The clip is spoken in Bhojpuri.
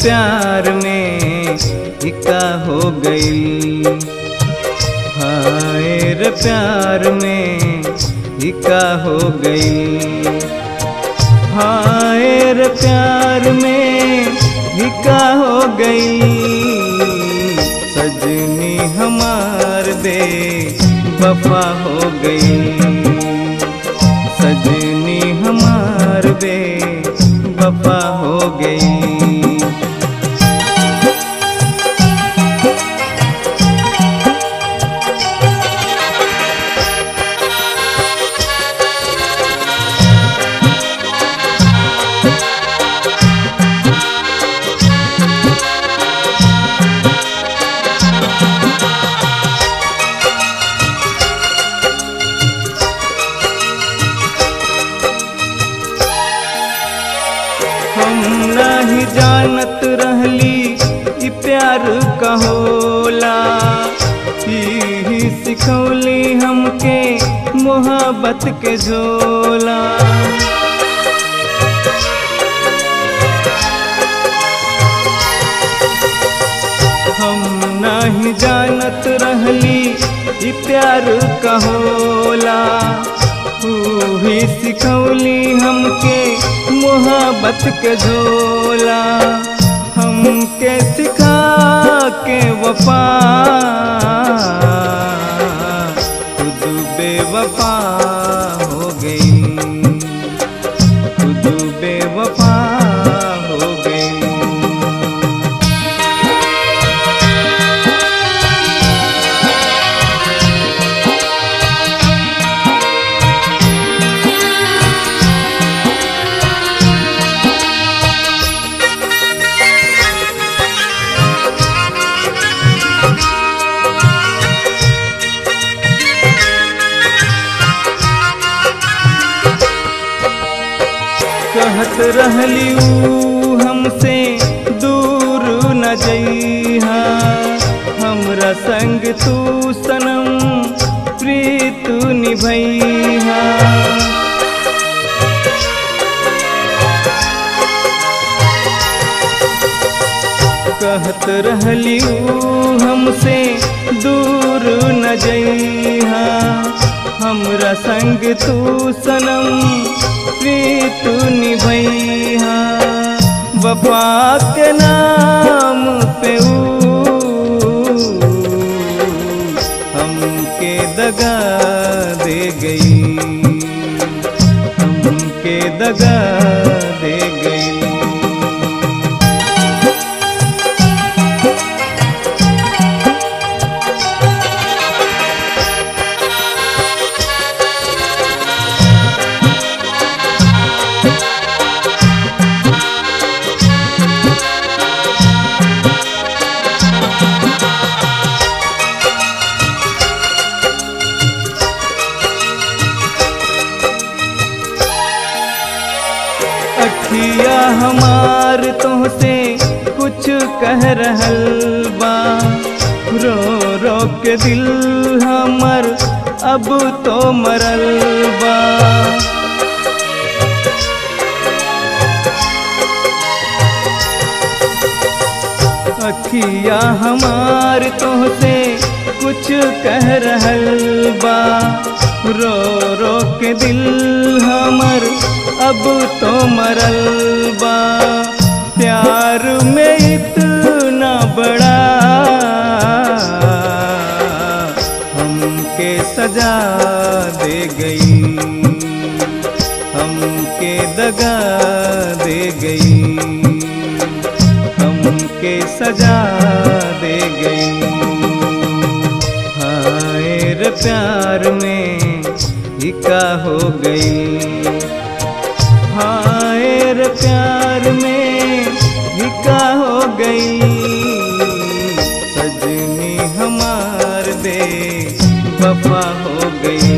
प्यार में हिका हो गई, हाय रे प्यार में हिका हो गई, हाय रे प्यार में हिका हो गई। सजनी हमार दे वफा हो गई, सजनी हमार बे वफा हो गई। हम नहीं जानत रहली ई प्यार का होला, ही सिखौली हमके मोहब्बत के झोला। हम नहीं जानत रहली ई प्यार का होला, ही सिखौली हमके मोहब्बत के झोला। हमके सिखा के वफा खुद बेवफा हो गई, खुद बेवफा हो गई। कहत रहली ऊ हमसे दूर न जइहा, हमरा संग तू सनम प्रीत निभइहा। कहत रहली ऊ हमसे दूर न जइहा, हमरा संग तू सनम प्रीत निभइहा। वफा के नाम पे हमके दगा दे गई, हमके दगा दे गई। अखिया हमार तोहसे कुछ कह रहल बा, रो रो के दिल हमर अब तो मरल बा। अखिया हमार तोहसे कुछ कह रहल बा, रो रो के दिल हमर अब तो मरल बा। प्यार में इतना बड़ा हमके सजा दे गई, हमके दगा दे गई, हमके सजा दे गई। हाय रे प्यार में हिका हो गई, हाय रे प्यार में हिका हो गई। सजनी हमार दे वफा हो गई,